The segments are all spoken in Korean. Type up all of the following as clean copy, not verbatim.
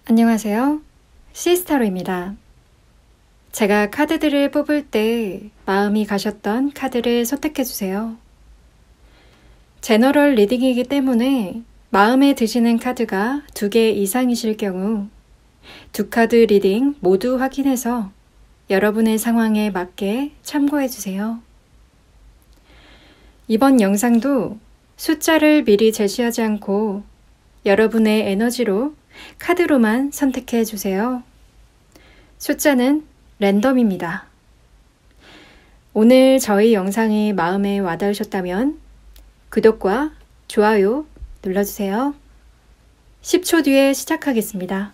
안녕하세요. 시스타로입니다. 제가 카드들을 뽑을 때 마음이 가셨던 카드를 선택해주세요. 제너럴 리딩이기 때문에 마음에 드시는 카드가 2개 이상이실 경우 2카드 리딩 모두 확인해서 여러분의 상황에 맞게 참고해주세요. 이번 영상도 숫자를 미리 제시하지 않고 여러분의 에너지로 카드로만 선택해주세요. 숫자는 랜덤입니다. 오늘 저희 영상이 마음에 와닿으셨다면 구독과 좋아요 눌러주세요. 10초 뒤에 시작하겠습니다.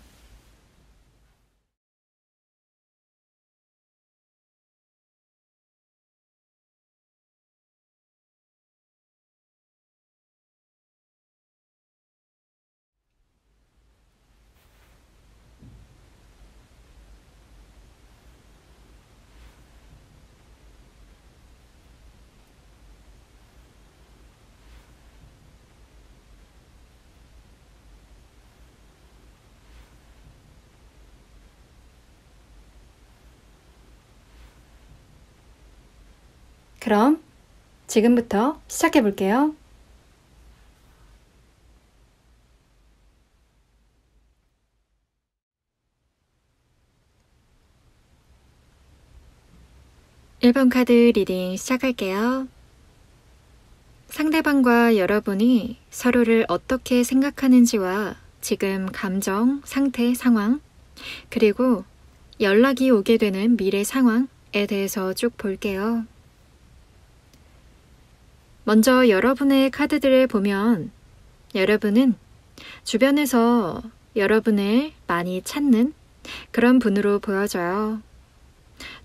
그럼 지금부터 시작해 볼게요. (1번) 카드 리딩 시작할게요. 상대방과 여러분이 서로를 어떻게 생각하는지와 지금 감정, 상태, 상황, 그리고 연락이 오게 되는 미래 상황에 대해서 쭉 볼게요. 먼저 여러분의 카드들을 보면 여러분은 주변에서 여러분을 많이 찾는 그런 분으로 보여져요.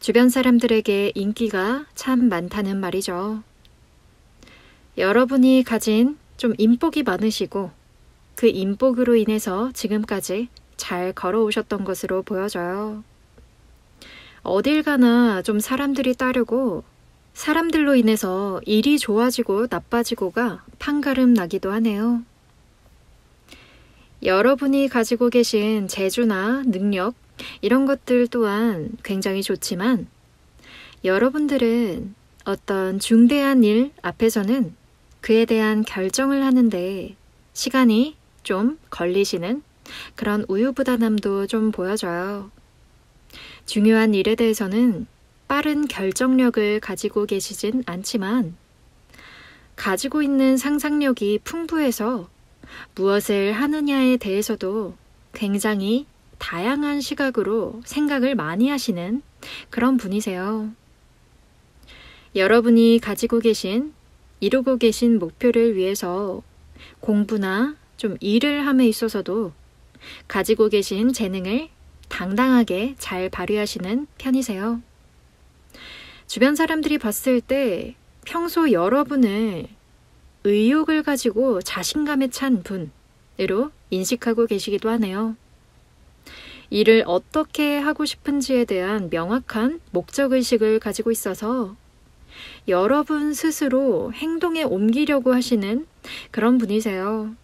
주변 사람들에게 인기가 참 많다는 말이죠. 여러분이 가진 좀 인복이 많으시고 그 인복으로 인해서 지금까지 잘 걸어오셨던 것으로 보여져요. 어딜 가나 좀 사람들이 따르고 사람들로 인해서 일이 좋아지고 나빠지고가 판가름 나기도 하네요. 여러분이 가지고 계신 재주나 능력 이런 것들 또한 굉장히 좋지만 여러분들은 어떤 중대한 일 앞에서는 그에 대한 결정을 하는데 시간이 좀 걸리시는 그런 우유부단함도 좀 보여져요. 중요한 일에 대해서는 빠른 결정력을 가지고 계시진 않지만 가지고 있는 상상력이 풍부해서 무엇을 하느냐에 대해서도 굉장히 다양한 시각으로 생각을 많이 하시는 그런 분이세요. 여러분이 가지고 계신, 이루고 계신 목표를 위해서 공부나 좀 일을 함에 있어서도 가지고 계신 재능을 당당하게 잘 발휘하시는 편이세요. 주변 사람들이 봤을 때 평소 여러분을 의욕을 가지고 자신감에 찬 분으로 인식하고 계시기도 하네요. 일을 어떻게 하고 싶은지에 대한 명확한 목적의식을 가지고 있어서 여러분 스스로 행동에 옮기려고 하시는 그런 분이세요.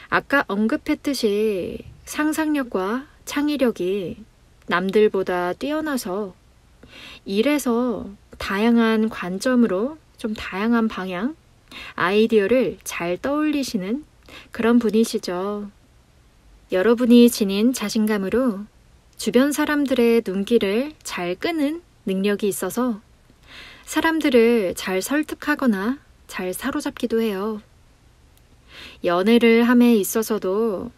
아까 언급했듯이 상상력과 창의력이 남들보다 뛰어나서 일에서 다양한 관점으로 좀 다양한 방향, 아이디어를 잘 떠올리시는 그런 분이시죠. 여러분이 지닌 자신감으로 주변 사람들의 눈길을 잘 끄는 능력이 있어서 사람들을 잘 설득하거나 잘 사로잡기도 해요. 연애를 함에 있어서도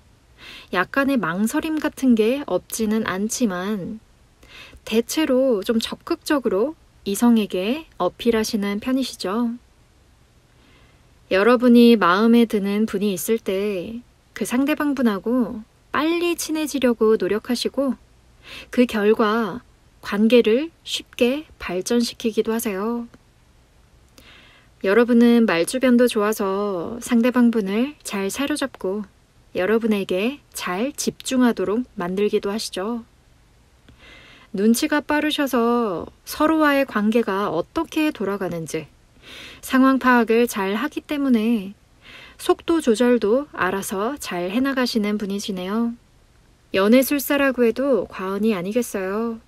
약간의 망설임 같은 게 없지는 않지만 대체로 좀 적극적으로 이성에게 어필하시는 편이시죠. 여러분이 마음에 드는 분이 있을 때 그 상대방 분하고 빨리 친해지려고 노력하시고 그 결과 관계를 쉽게 발전시키기도 하세요. 여러분은 말주변도 좋아서 상대방 분을 잘 사로잡고 여러분에게 잘 집중하도록 만들기도 하시죠. 눈치가 빠르셔서 서로와의 관계가 어떻게 돌아가는지 상황 파악을 잘 하기 때문에 속도 조절도 알아서 잘 해나가시는 분이시네요. 연애술사라고 해도 과언이 아니겠어요.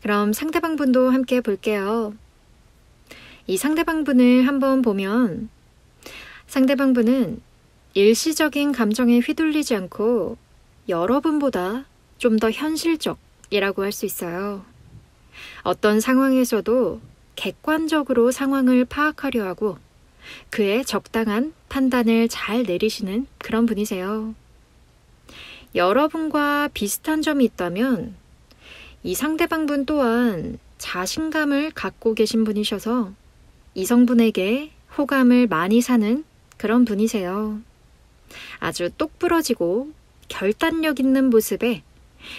그럼 상대방분도 함께 볼게요. 이 상대방분을 한번 보면 상대방분은 일시적인 감정에 휘둘리지 않고 여러분보다 좀 더 현실적이라고 할 수 있어요. 어떤 상황에서도 객관적으로 상황을 파악하려 하고 그에 적당한 판단을 잘 내리시는 그런 분이세요. 여러분과 비슷한 점이 있다면 이 상대방분 또한 자신감을 갖고 계신 분이셔서 이성분에게 호감을 많이 사는 그런 분이세요. 아주 똑부러지고 결단력 있는 모습에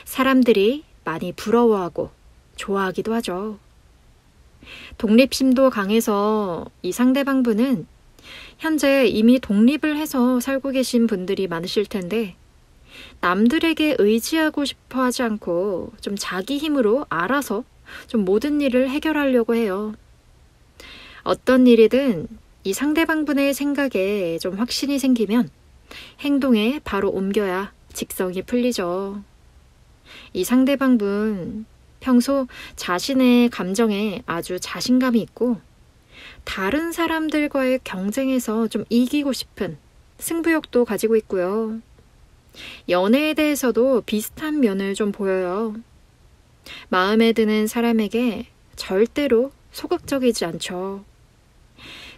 사람들이 많이 부러워하고 좋아하기도 하죠. 독립심도 강해서 이 상대방분은 현재 이미 독립을 해서 살고 계신 분들이 많으실 텐데 남들에게 의지하고 싶어 하지 않고 좀 자기 힘으로 알아서 좀 모든 일을 해결하려고 해요. 어떤 일이든 이 상대방분의 생각에 좀 확신이 생기면 행동에 바로 옮겨야 직성이 풀리죠. 이 상대방분 평소 자신의 감정에 아주 자신감이 있고 다른 사람들과의 경쟁에서 좀 이기고 싶은 승부욕도 가지고 있고요. 연애에 대해서도 비슷한 면을 좀 보여요. 마음에 드는 사람에게 절대로 소극적이지 않죠.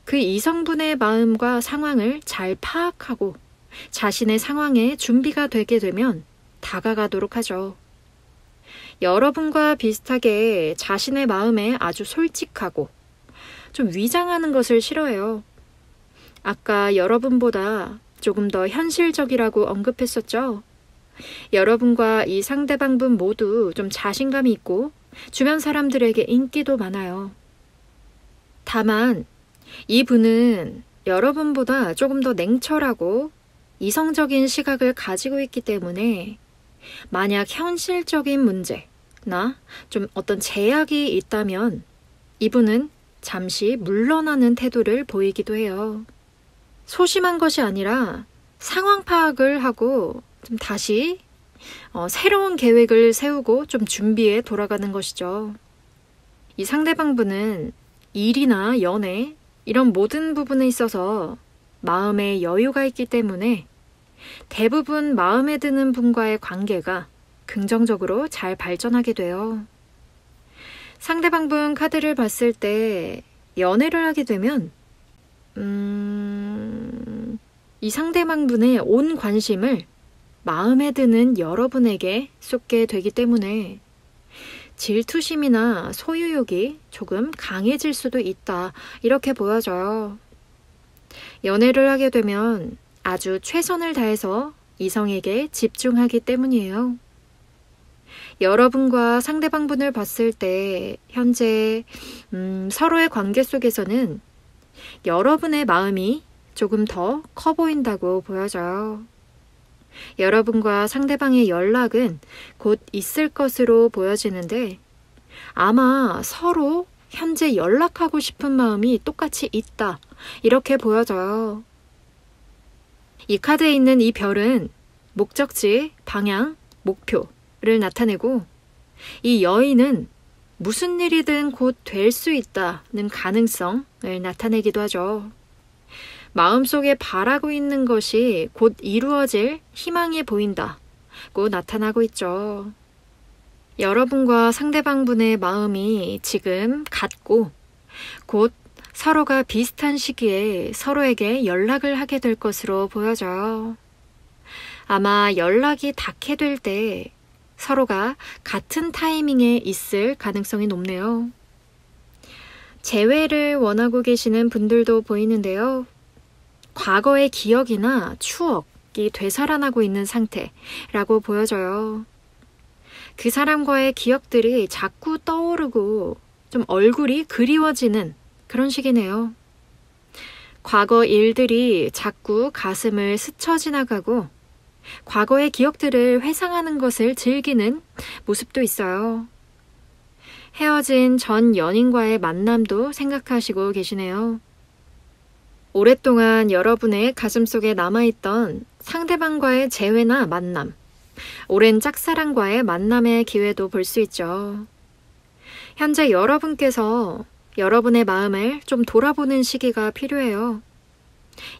그 이성분의 마음과 상황을 잘 파악하고 자신의 상황에 준비가 되게 되면 다가가도록 하죠. 여러분과 비슷하게 자신의 마음에 아주 솔직하고 좀 위장하는 것을 싫어해요. 아까 여러분보다 조금 더 현실적이라고 언급했었죠. 여러분과 이 상대방분 모두 좀 자신감이 있고 주변 사람들에게 인기도 많아요. 다만 이분은 여러분보다 조금 더 냉철하고 이성적인 시각을 가지고 있기 때문에 만약 현실적인 문제나 좀 어떤 제약이 있다면 이분은 잠시 물러나는 태도를 보이기도 해요. 소심한 것이 아니라 상황 파악을 하고 좀 다시 새로운 계획을 세우고 좀 준비해 돌아가는 것이죠. 이 상대방분은 일이나 연애 이런 모든 부분에 있어서 마음에 여유가 있기 때문에 대부분 마음에 드는 분과의 관계가 긍정적으로 잘 발전하게 돼요. 상대방분 카드를 봤을 때 연애를 하게 되면 이 상대방분의 온 관심을 마음에 드는 여러분에게 쏟게 되기 때문에 질투심이나 소유욕이 조금 강해질 수도 있다, 이렇게 보여져요. 연애를 하게 되면 아주 최선을 다해서 이성에게 집중하기 때문이에요. 여러분과 상대방분을 봤을 때 현재 서로의 관계 속에서는 여러분의 마음이 조금 더 커 보인다고 보여져요. 여러분과 상대방의 연락은 곧 있을 것으로 보여지는데 아마 서로 현재 연락하고 싶은 마음이 똑같이 있다, 이렇게 보여져요. 이 카드에 있는 이 별은 목적지, 방향, 목표를 나타내고 이 여인은 무슨 일이든 곧 될 수 있다는 가능성을 나타내기도 하죠. 마음속에 바라고 있는 것이 곧 이루어질 희망이 보인다고 나타나고 있죠. 여러분과 상대방분의 마음이 지금 같고 곧 서로가 비슷한 시기에 서로에게 연락을 하게 될 것으로 보여져요. 아마 연락이 닿게 될 때 서로가 같은 타이밍에 있을 가능성이 높네요. 재회를 원하고 계시는 분들도 보이는데요. 과거의 기억이나 추억이 되살아나고 있는 상태라고 보여져요. 그 사람과의 기억들이 자꾸 떠오르고 좀 얼굴이 그리워지는 그런 시기네요. 과거 일들이 자꾸 가슴을 스쳐 지나가고 과거의 기억들을 회상하는 것을 즐기는 모습도 있어요. 헤어진 전 연인과의 만남도 생각하시고 계시네요. 오랫동안 여러분의 가슴속에 남아있던 상대방과의 재회나 만남, 오랜 짝사랑과의 만남의 기회도 볼 수 있죠. 현재 여러분께서 여러분의 마음을 좀 돌아보는 시기가 필요해요.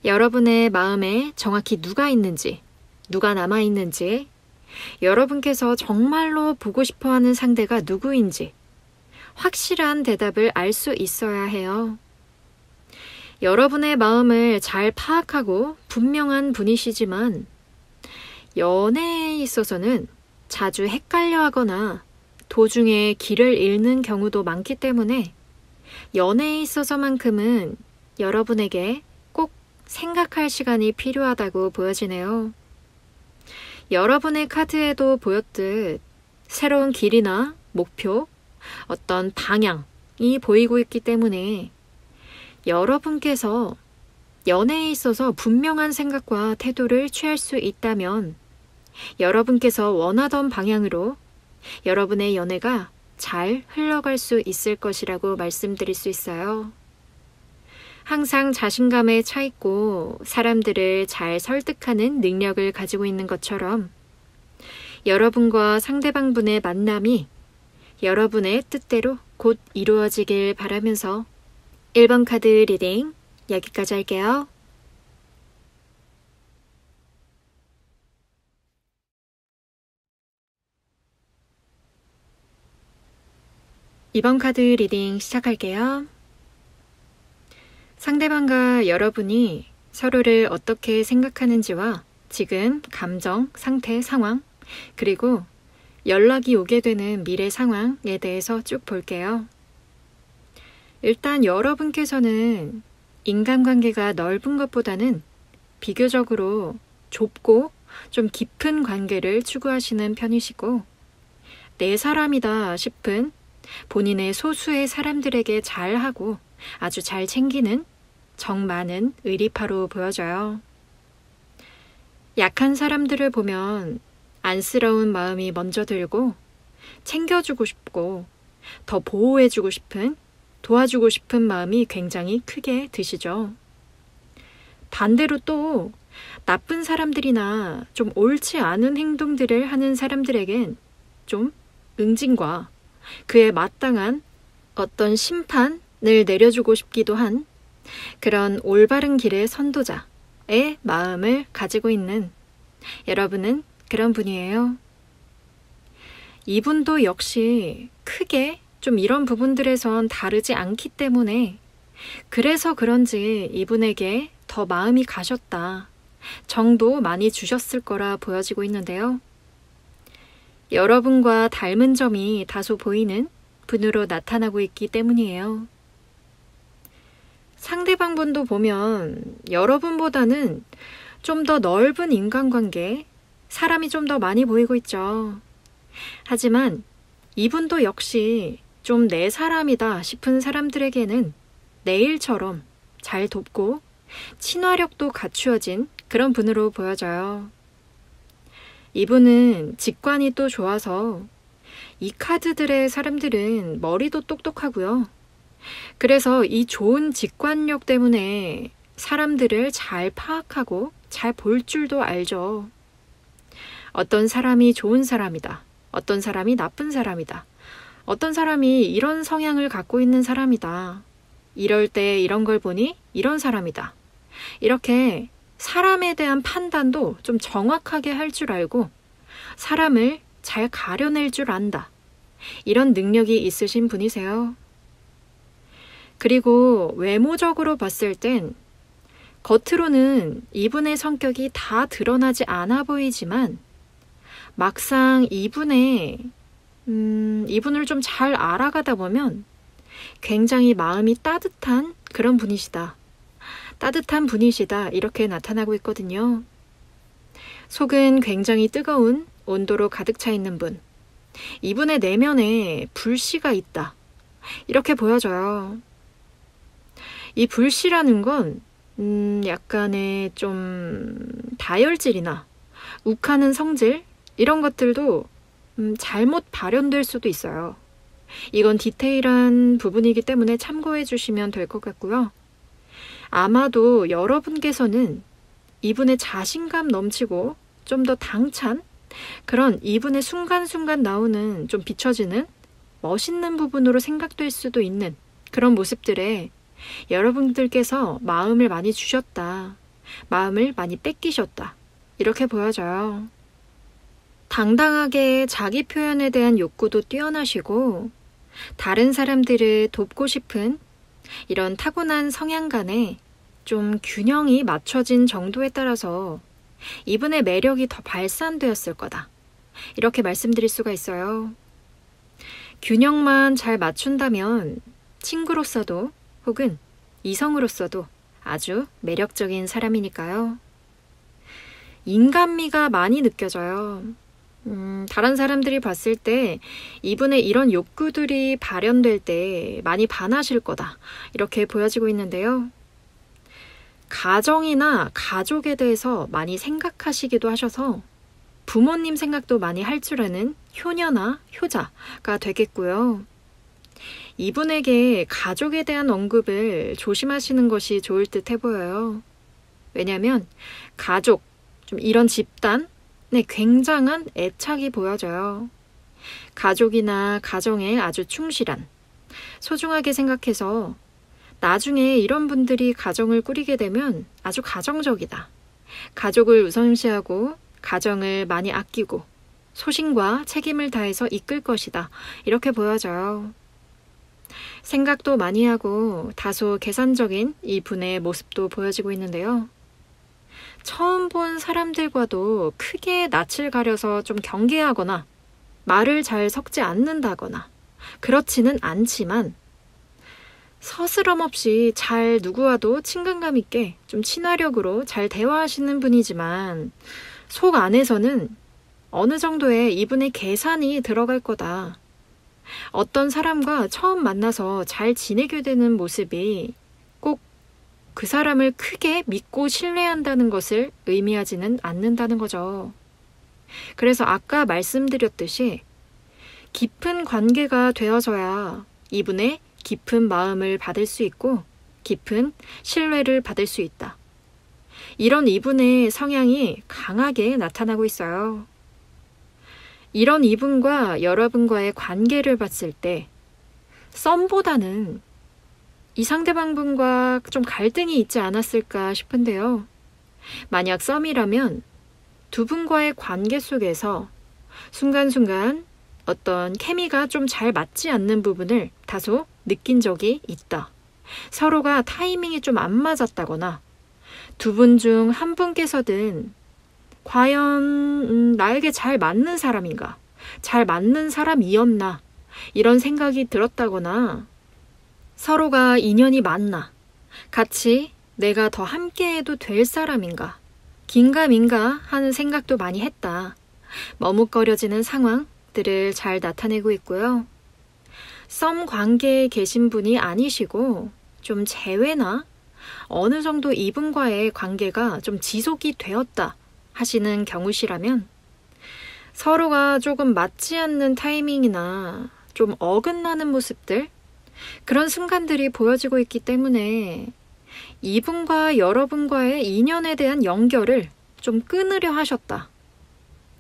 여러분의 마음에 정확히 누가 있는지, 누가 남아있는지, 여러분께서 정말로 보고 싶어하는 상대가 누구인지 확실한 대답을 알 수 있어야 해요. 여러분의 마음을 잘 파악하고 분명한 분이시지만 연애에 있어서는 자주 헷갈려 하거나 도중에 길을 잃는 경우도 많기 때문에 연애에 있어서만큼은 여러분에게 꼭 생각할 시간이 필요하다고 보여지네요. 여러분의 카드에도 보였듯 새로운 길이나 목표, 어떤 방향이 보이고 있기 때문에 여러분께서 연애에 있어서 분명한 생각과 태도를 취할 수 있다면 여러분께서 원하던 방향으로 여러분의 연애가 잘 흘러갈 수 있을 것이라고 말씀드릴 수 있어요. 항상 자신감에 차 있고 사람들을 잘 설득하는 능력을 가지고 있는 것처럼 여러분과 상대방분의 만남이 여러분의 뜻대로 곧 이루어지길 바라면서 1번 카드 리딩 여기까지 할게요. 2번 카드 리딩 시작할게요. 상대방과 여러분이 서로를 어떻게 생각하는지와 지금 감정, 상태, 상황, 그리고 연락이 오게 되는 미래 상황에 대해서 쭉 볼게요. 일단 여러분께서는 인간관계가 넓은 것보다는 비교적으로 좁고 좀 깊은 관계를 추구하시는 편이시고 내 사람이다 싶은 본인의 소수의 사람들에게 잘하고 아주 잘 챙기는 정 많은 의리파로 보여져요. 약한 사람들을 보면 안쓰러운 마음이 먼저 들고 챙겨주고 싶고 더 보호해주고 싶은, 도와주고 싶은 마음이 굉장히 크게 드시죠. 반대로 또 나쁜 사람들이나 좀 옳지 않은 행동들을 하는 사람들에겐 좀 응징과 그에 마땅한 어떤 심판을 내려주고 싶기도 한 그런 올바른 길의 선도자의 마음을 가지고 있는 여러분은 그런 분이에요. 이분도 역시 크게 좀 이런 부분들에선 다르지 않기 때문에 그래서 그런지 이분에게 더 마음이 가셨다 정도 많이 주셨을 거라 보여지고 있는데요. 여러분과 닮은 점이 다소 보이는 분으로 나타나고 있기 때문이에요. 상대방분도 보면 여러분보다는 좀 더 넓은 인간관계, 사람이 좀 더 많이 보이고 있죠. 하지만 이분도 역시 좀 내 사람이다 싶은 사람들에게는 내 일처럼 잘 돕고 친화력도 갖추어진 그런 분으로 보여져요. 이분은 직관이 또 좋아서 이 카드들의 사람들은 머리도 똑똑하고요. 그래서 이 좋은 직관력 때문에 사람들을 잘 파악하고 잘 볼 줄도 알죠. 어떤 사람이 좋은 사람이다. 어떤 사람이 나쁜 사람이다. 어떤 사람이 이런 성향을 갖고 있는 사람이다. 이럴 때 이런 걸 보니 이런 사람이다. 이렇게 사람에 대한 판단도 좀 정확하게 할 줄 알고 사람을 잘 가려낼 줄 안다. 이런 능력이 있으신 분이세요. 그리고 외모적으로 봤을 땐 겉으로는 이분의 성격이 다 드러나지 않아 보이지만 막상 이분을 좀 잘 알아가다 보면 굉장히 마음이 따뜻한 그런 분이시다. 따뜻한 분이시다. 이렇게 나타나고 있거든요. 속은 굉장히 뜨거운 온도로 가득 차 있는 분. 이분의 내면에 불씨가 있다. 이렇게 보여져요. 이 불씨라는 건 약간의 좀 다혈질이나 욱하는 성질 이런 것들도 잘못 발현될 수도 있어요. 이건 디테일한 부분이기 때문에 참고해 주시면 될 것 같고요. 아마도 여러분께서는 이분의 자신감 넘치고 좀 더 당찬 그런 이분의 순간순간 나오는 좀 비춰지는 멋있는 부분으로 생각될 수도 있는 그런 모습들에 여러분들께서 마음을 많이 주셨다. 마음을 많이 뺏기셨다. 이렇게 보여져요. 당당하게 자기 표현에 대한 욕구도 뛰어나시고 다른 사람들을 돕고 싶은 이런 타고난 성향 간에 좀 균형이 맞춰진 정도에 따라서 이분의 매력이 더 발산되었을 거다. 이렇게 말씀드릴 수가 있어요. 균형만 잘 맞춘다면 친구로서도 혹은 이성으로서도 아주 매력적인 사람이니까요. 인간미가 많이 느껴져요. 다른 사람들이 봤을 때 이분의 이런 욕구들이 발현될 때 많이 반하실 거다. 이렇게 보여지고 있는데요. 가정이나 가족에 대해서 많이 생각하시기도 하셔서 부모님 생각도 많이 할 줄 아는 효녀나 효자가 되겠고요. 이분에게 가족에 대한 언급을 조심하시는 것이 좋을 듯 해 보여요. 왜냐하면 가족, 좀 이런 집단에 굉장한 애착이 보여져요. 가족이나 가정에 아주 충실한, 소중하게 생각해서 나중에 이런 분들이 가정을 꾸리게 되면 아주 가정적이다. 가족을 우선시하고 가정을 많이 아끼고 소신과 책임을 다해서 이끌 것이다. 이렇게 보여져요. 생각도 많이 하고 다소 계산적인 이분의 모습도 보여지고 있는데요. 처음 본 사람들과도 크게 낯을 가려서 좀 경계하거나 말을 잘 섞지 않는다거나 그렇지는 않지만 서스럼 없이 잘 누구와도 친근감 있게 좀 친화력으로 잘 대화하시는 분이지만 속 안에서는 어느 정도의 이분의 계산이 들어갈 거다. 어떤 사람과 처음 만나서 잘 지내게 되는 모습이 꼭 그 사람을 크게 믿고 신뢰한다는 것을 의미하지는 않는다는 거죠. 그래서 아까 말씀드렸듯이 깊은 관계가 되어져야 이분의 깊은 마음을 받을 수 있고 깊은 신뢰를 받을 수 있다. 이런 이분의 성향이 강하게 나타나고 있어요. 이런 이분과 여러분과의 관계를 봤을 때 썸보다는 이 상대방분과 좀 갈등이 있지 않았을까 싶은데요. 만약 썸이라면 두 분과의 관계 속에서 순간순간 어떤 케미가 좀 잘 맞지 않는 부분을 다소 느낀 적이 있다. 서로가 타이밍이 좀 안 맞았다거나 두 분 중 한 분께서든 과연 나에게 잘 맞는 사람인가? 잘 맞는 사람이었나? 이런 생각이 들었다거나 서로가 인연이 맞나? 같이 내가 더 함께해도 될 사람인가? 긴가민가 하는 생각도 많이 했다. 머뭇거려지는 상황들을 잘 나타내고 있고요. 썸 관계에 계신 분이 아니시고 좀 재회나 어느 정도 이분과의 관계가 좀 지속이 되었다 하시는 경우시라면 서로가 조금 맞지 않는 타이밍이나 좀 어긋나는 모습들 그런 순간들이 보여지고 있기 때문에 이분과 여러분과의 인연에 대한 연결을 좀 끊으려 하셨다.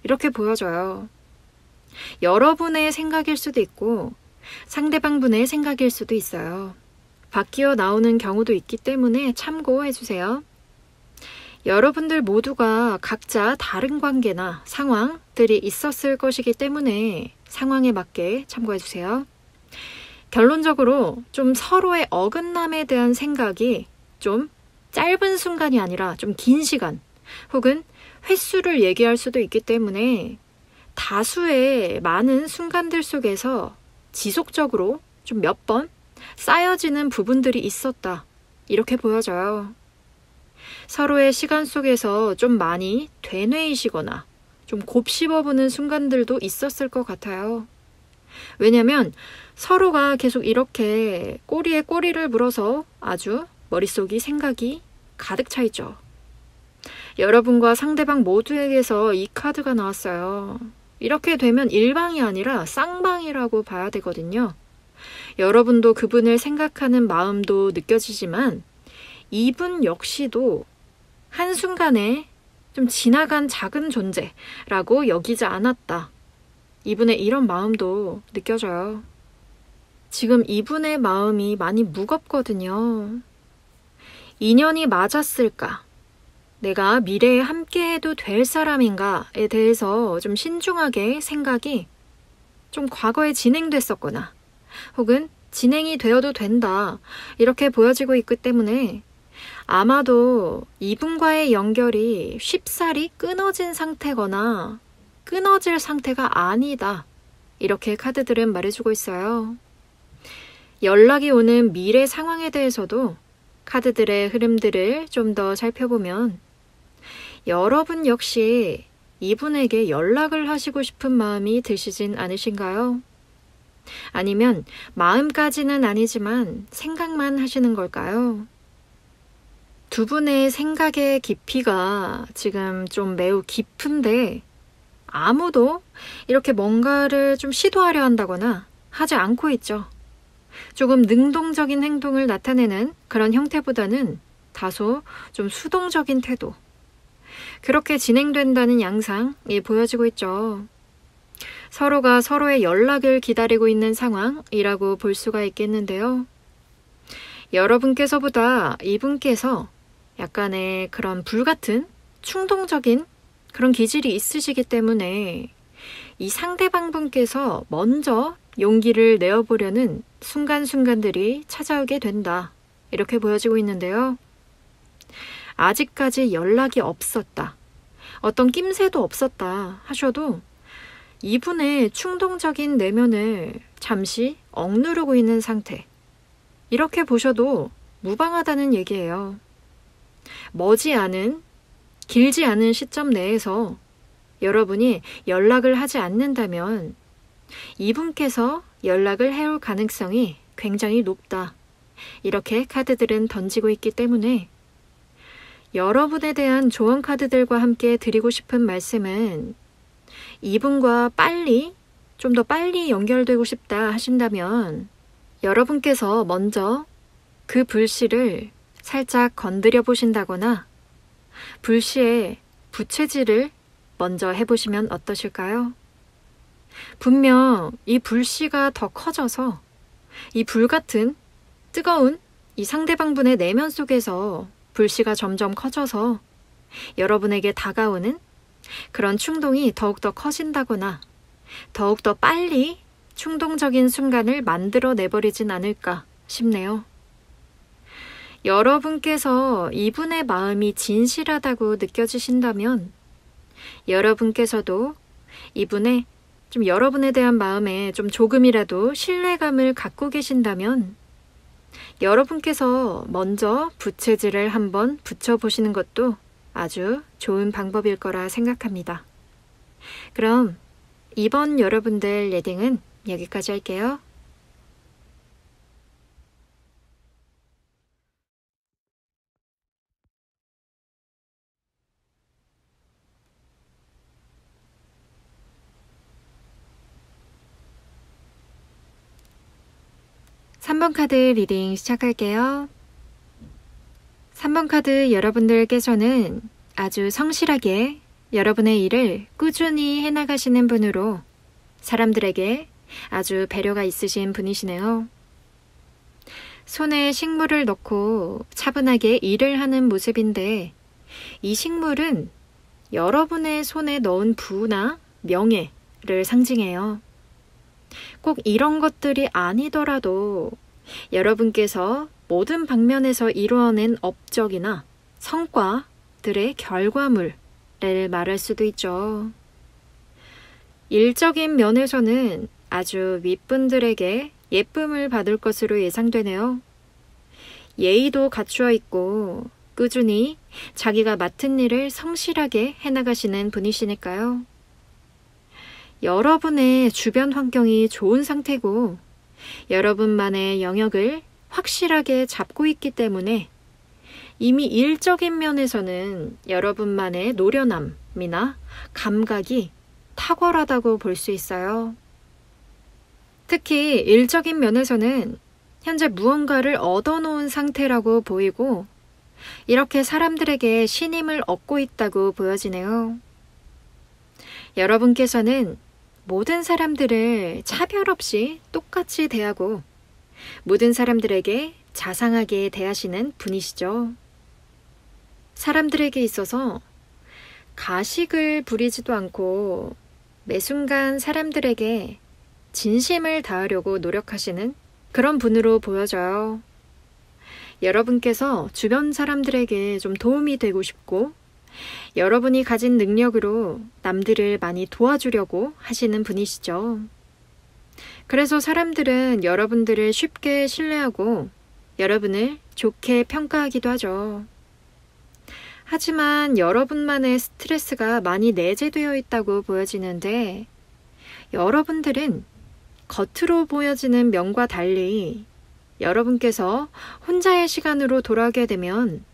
이렇게 보여져요. 여러분의 생각일 수도 있고 상대방분의 생각일 수도 있어요. 바뀌어 나오는 경우도 있기 때문에 참고해 주세요. 여러분들 모두가 각자 다른 관계나 상황들이 있었을 것이기 때문에 상황에 맞게 참고해 주세요. 결론적으로 좀 서로의 어긋남에 대한 생각이 좀 짧은 순간이 아니라 좀 긴 시간 혹은 횟수를 얘기할 수도 있기 때문에 다수의 많은 순간들 속에서 지속적으로 좀 몇 번 쌓여지는 부분들이 있었다. 이렇게 보여져요. 서로의 시간 속에서 좀 많이 되뇌이시거나 좀 곱씹어보는 순간들도 있었을 것 같아요. 왜냐면 서로가 계속 이렇게 꼬리에 꼬리를 물어서 아주 머릿속이 생각이 가득 차 있죠. 여러분과 상대방 모두에게서 이 카드가 나왔어요. 이렇게 되면 일방이 아니라 쌍방이라고 봐야 되거든요. 여러분도 그분을 생각하는 마음도 느껴지지만 이분 역시도 한순간에 좀 지나간 작은 존재라고 여기지 않았다. 이분의 이런 마음도 느껴져요. 지금 이분의 마음이 많이 무겁거든요. 인연이 맞았을까? 내가 미래에 함께해도 될 사람인가에 대해서 좀 신중하게 생각이 좀 과거에 진행됐었거나 혹은 진행이 되어도 된다 이렇게 보여지고 있기 때문에 아마도 이분과의 연결이 쉽사리 끊어진 상태거나 끊어질 상태가 아니다 이렇게 카드들은 말해주고 있어요. 연락이 오는 미래 상황에 대해서도 카드들의 흐름들을 좀 더 살펴보면 여러분 역시 이분에게 연락을 하시고 싶은 마음이 드시진 않으신가요? 아니면 마음까지는 아니지만 생각만 하시는 걸까요? 두 분의 생각의 깊이가 지금 좀 매우 깊은데 아무도 이렇게 뭔가를 좀 시도하려 한다거나 하지 않고 있죠. 조금 능동적인 행동을 나타내는 그런 형태보다는 다소 좀 수동적인 태도. 그렇게 진행된다는 양상이 보여지고 있죠. 서로가 서로의 연락을 기다리고 있는 상황이라고 볼 수가 있겠는데요. 여러분께서보다 이분께서 약간의 그런 불같은 충동적인 그런 기질이 있으시기 때문에 이 상대방 분께서 먼저 용기를 내어보려는 순간순간들이 찾아오게 된다. 이렇게 보여지고 있는데요. 아직까지 연락이 없었다. 어떤 낌새도 없었다 하셔도 이분의 충동적인 내면을 잠시 억누르고 있는 상태. 이렇게 보셔도 무방하다는 얘기예요. 길지 않은 시점 내에서 여러분이 연락을 하지 않는다면 이분께서 연락을 해올 가능성이 굉장히 높다. 이렇게 카드들은 던지고 있기 때문에 여러분에 대한 조언 카드들과 함께 드리고 싶은 말씀은 이분과 좀 더 빨리 연결되고 싶다 하신다면 여러분께서 먼저 그 불씨를 살짝 건드려 보신다거나 불씨의 부채질을 먼저 해보시면 어떠실까요? 분명 이 불씨가 더 커져서 이 불같은 뜨거운 이 상대방분의 내면 속에서 불씨가 점점 커져서 여러분에게 다가오는 그런 충동이 더욱더 커진다거나 더욱더 빨리 충동적인 순간을 만들어 내버리진 않을까 싶네요. 여러분께서 이분의 마음이 진실하다고 느껴지신다면 여러분께서도 여러분에 대한 마음에 좀 조금이라도 신뢰감을 갖고 계신다면 여러분께서 먼저 부채질을 한번 붙여보시는 것도 아주 좋은 방법일 거라 생각합니다. 그럼 이번 여러분들 리딩은 여기까지 할게요. 삼 번 카드 리딩 시작할게요. 3번 카드 여러분들께서는 아주 성실하게 여러분의 일을 꾸준히 해나가시는 분으로 사람들에게 아주 배려가 있으신 분이시네요. 손에 식물을 넣고 차분하게 일을 하는 모습인데 이 식물은 여러분의 손에 넣은 부나 명예를 상징해요. 꼭 이런 것들이 아니더라도 여러분께서 모든 방면에서 이루어낸 업적이나 성과들의 결과물을 말할 수도 있죠. 일적인 면에서는 아주 윗분들에게 예쁨을 받을 것으로 예상되네요. 예의도 갖추어 있고 꾸준히 자기가 맡은 일을 성실하게 해나가시는 분이시니까요. 여러분의 주변 환경이 좋은 상태고 여러분만의 영역을 확실하게 잡고 있기 때문에 이미 일적인 면에서는 여러분만의 노련함이나 감각이 탁월하다고 볼 수 있어요. 특히 일적인 면에서는 현재 무언가를 얻어놓은 상태라고 보이고 이렇게 사람들에게 신임을 얻고 있다고 보여지네요. 여러분께서는 모든 사람들을 차별 없이 똑같이 대하고 모든 사람들에게 자상하게 대하시는 분이시죠. 사람들에게 있어서 가식을 부리지도 않고 매 순간 사람들에게 진심을 다하려고 노력하시는 그런 분으로 보여져요. 여러분께서 주변 사람들에게 좀 도움이 되고 싶고 여러분이 가진 능력으로 남들을 많이 도와주려고 하시는 분이시죠. 그래서 사람들은 여러분들을 쉽게 신뢰하고 여러분을 좋게 평가하기도 하죠. 하지만 여러분만의 스트레스가 많이 내재되어 있다고 보여지는데 여러분들은 겉으로 보여지는 면과 달리 여러분께서 혼자의 시간으로 돌아가게 되면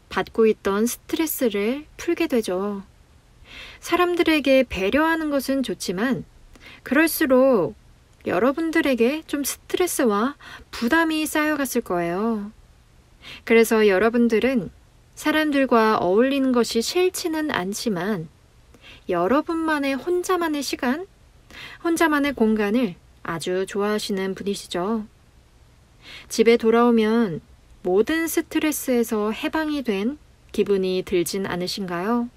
받고 있던 스트레스를 풀게 되죠. 사람들에게 배려하는 것은 좋지만 그럴수록 여러분들에게 좀 스트레스와 부담이 쌓여갔을 거예요. 그래서 여러분들은 사람들과 어울리는 것이 싫지는 않지만 여러분만의 혼자만의 시간, 혼자만의 공간을 아주 좋아하시는 분이시죠. 집에 돌아오면 모든 스트레스에서 해방이 된 기분이 들진 않으신가요?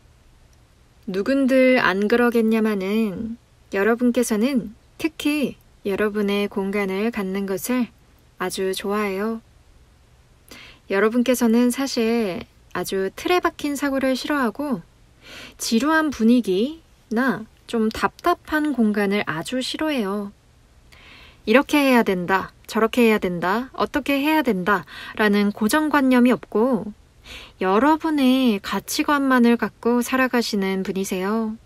누군들 안 그러겠냐마는 여러분께서는 특히 여러분의 공간을 갖는 것을 아주 좋아해요. 여러분께서는 사실 아주 틀에 박힌 사고를 싫어하고 지루한 분위기나 좀 답답한 공간을 아주 싫어해요. 이렇게 해야 된다, 저렇게 해야 된다, 어떻게 해야 된다 라는 고정관념이 없고 여러분의 가치관만을 갖고 살아가시는 분이세요.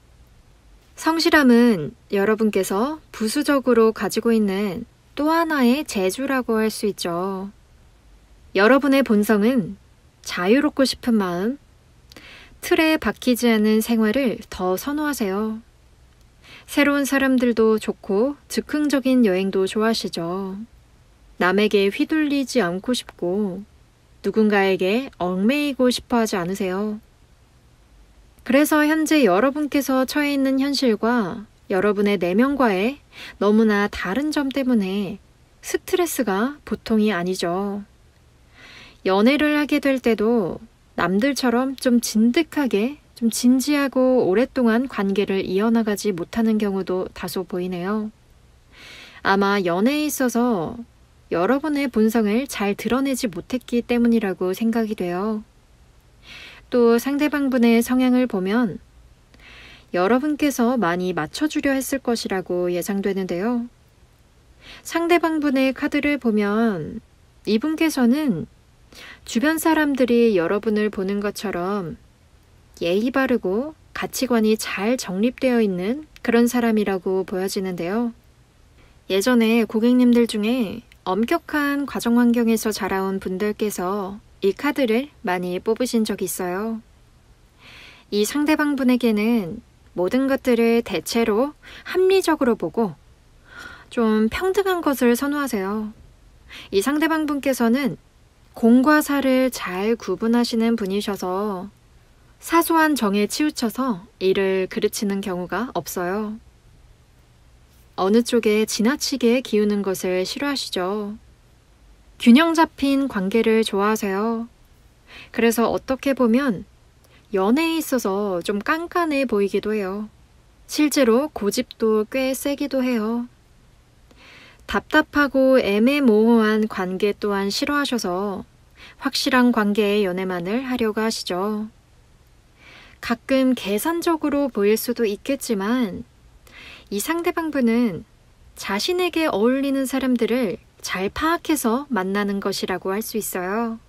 성실함은 여러분께서 부수적으로 가지고 있는 또 하나의 재주라고 할 수 있죠. 여러분의 본성은 자유롭고 싶은 마음, 틀에 박히지 않은 생활을 더 선호하세요. 새로운 사람들도 좋고 즉흥적인 여행도 좋아하시죠. 남에게 휘둘리지 않고 싶고 누군가에게 얽매이고 싶어 하지 않으세요. 그래서 현재 여러분께서 처해 있는 현실과 여러분의 내면과의 너무나 다른 점 때문에 스트레스가 보통이 아니죠. 연애를 하게 될 때도 남들처럼 좀 진득하게 좀 진지하고 오랫동안 관계를 이어나가지 못하는 경우도 다소 보이네요. 아마 연애에 있어서 여러분의 본성을 잘 드러내지 못했기 때문이라고 생각이 돼요. 또 상대방분의 성향을 보면 여러분께서 많이 맞춰주려 했을 것이라고 예상되는데요. 상대방분의 카드를 보면 이분께서는 주변 사람들이 여러분을 보는 것처럼 예의 바르고 가치관이 잘 정립되어 있는 그런 사람이라고 보여지는데요. 예전에 고객님들 중에 엄격한 가정 환경에서 자라온 분들께서 이 카드를 많이 뽑으신 적이 있어요. 이 상대방분에게는 모든 것들을 대체로 합리적으로 보고 좀 평등한 것을 선호하세요. 이 상대방분께서는 공과 사를 잘 구분하시는 분이셔서 사소한 정에 치우쳐서 일을 그르치는 경우가 없어요. 어느 쪽에 지나치게 기우는 것을 싫어하시죠. 균형 잡힌 관계를 좋아하세요. 그래서 어떻게 보면 연애에 있어서 좀 깐깐해 보이기도 해요. 실제로 고집도 꽤 세기도 해요. 답답하고 애매모호한 관계 또한 싫어하셔서 확실한 관계의 연애만을 하려고 하시죠. 가끔 계산적으로 보일 수도 있겠지만 이 상대방분은 자신에게 어울리는 사람들을 잘 파악해서 만나는 것이라고 할 수 있어요.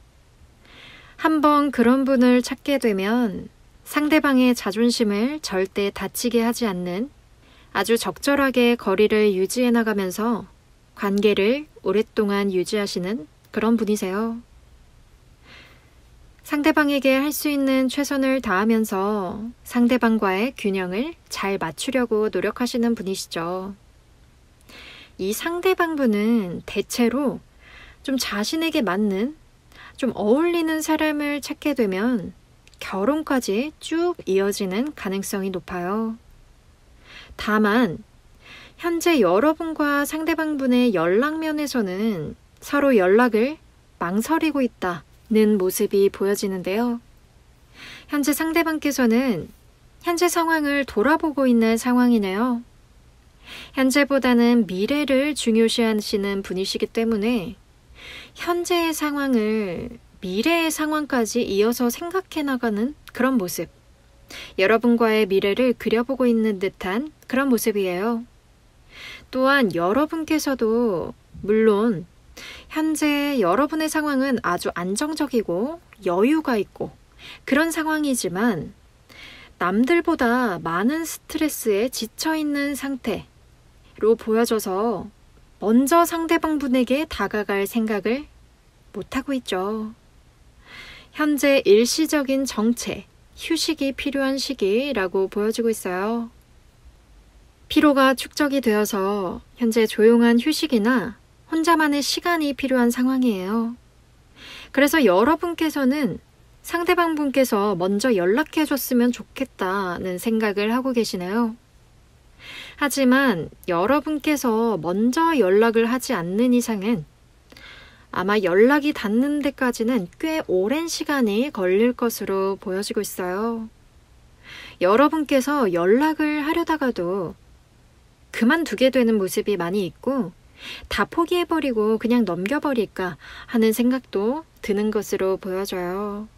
한번 그런 분을 찾게 되면 상대방의 자존심을 절대 다치게 하지 않는 아주 적절하게 거리를 유지해 나가면서 관계를 오랫동안 유지하시는 그런 분이세요. 상대방에게 할 수 있는 최선을 다하면서 상대방과의 균형을 잘 맞추려고 노력하시는 분이시죠. 이 상대방분은 대체로 좀 자신에게 맞는 좀 어울리는 사람을 찾게 되면 결혼까지 쭉 이어지는 가능성이 높아요. 다만 현재 여러분과 상대방분의 연락면에서는 서로 연락을 망설이고 있다는 모습이 보여지는데요. 현재 상대방께서는 현재 상황을 돌아보고 있는 상황이네요. 현재보다는 미래를 중요시하시는 분이시기 때문에 현재의 상황을 미래의 상황까지 이어서 생각해 나가는 그런 모습. 여러분과의 미래를 그려보고 있는 듯한 그런 모습이에요. 또한 여러분께서도 물론 현재 여러분의 상황은 아주 안정적이고 여유가 있고 그런 상황이지만 남들보다 많은 스트레스에 지쳐있는 상태로 보여져서 먼저 상대방분에게 다가갈 생각을 못하고 있죠. 현재 일시적인 정체, 휴식이 필요한 시기라고 보여지고 있어요. 피로가 축적이 되어서 현재 조용한 휴식이나 혼자만의 시간이 필요한 상황이에요. 그래서 여러분께서는 상대방분께서 먼저 연락해 줬으면 좋겠다는 생각을 하고 계시네요. 하지만 여러분께서 먼저 연락을 하지 않는 이상은 아마 연락이 닿는 데까지는 꽤 오랜 시간이 걸릴 것으로 보여지고 있어요. 여러분께서 연락을 하려다가도 그만두게 되는 모습이 많이 있고 다 포기해버리고 그냥 넘겨버릴까 하는 생각도 드는 것으로 보여져요.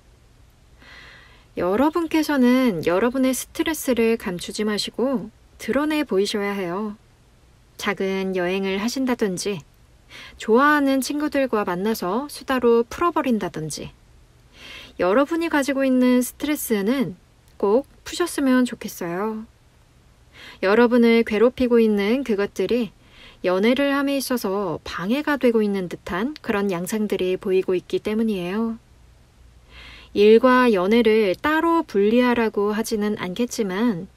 여러분께서는 여러분의 스트레스를 감추지 마시고 드러내 보이셔야 해요. 작은 여행을 하신다든지 좋아하는 친구들과 만나서 수다로 풀어버린다든지 여러분이 가지고 있는 스트레스는 꼭 푸셨으면 좋겠어요. 여러분을 괴롭히고 있는 그것들이 연애를 함에 있어서 방해가 되고 있는 듯한 그런 양상들이 보이고 있기 때문이에요. 일과 연애를 따로 분리하라고 하지는 않겠지만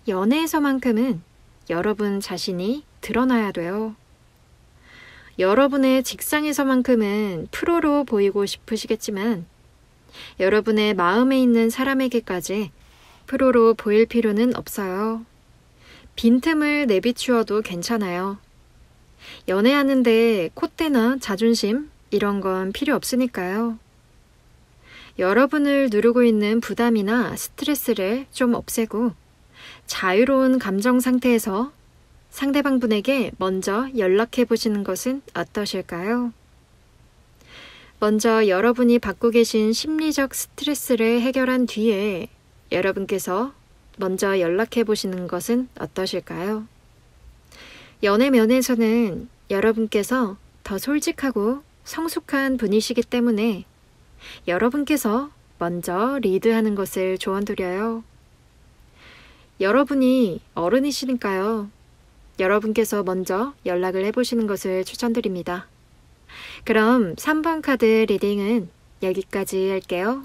연애에서만큼은 여러분 자신이 드러나야 돼요. 여러분의 직장에서만큼은 프로로 보이고 싶으시겠지만 여러분의 마음에 있는 사람에게까지 프로로 보일 필요는 없어요. 빈틈을 내비추어도 괜찮아요. 연애하는데 콧대나 자존심 이런 건 필요 없으니까요. 여러분을 누르고 있는 부담이나 스트레스를 좀 없애고 자유로운 감정 상태에서 상대방분에게 먼저 연락해 보시는 것은 어떠실까요? 먼저 여러분이 받고 계신 심리적 스트레스를 해결한 뒤에 여러분께서 먼저 연락해 보시는 것은 어떠실까요? 연애 면에서는 여러분께서 더 솔직하고 성숙한 분이시기 때문에 여러분께서 먼저 리드하는 것을 조언드려요. 여러분이 어른이시니까요. 여러분께서 먼저 연락을 해보시는 것을 추천드립니다. 그럼 3번 카드 리딩은 여기까지 할게요.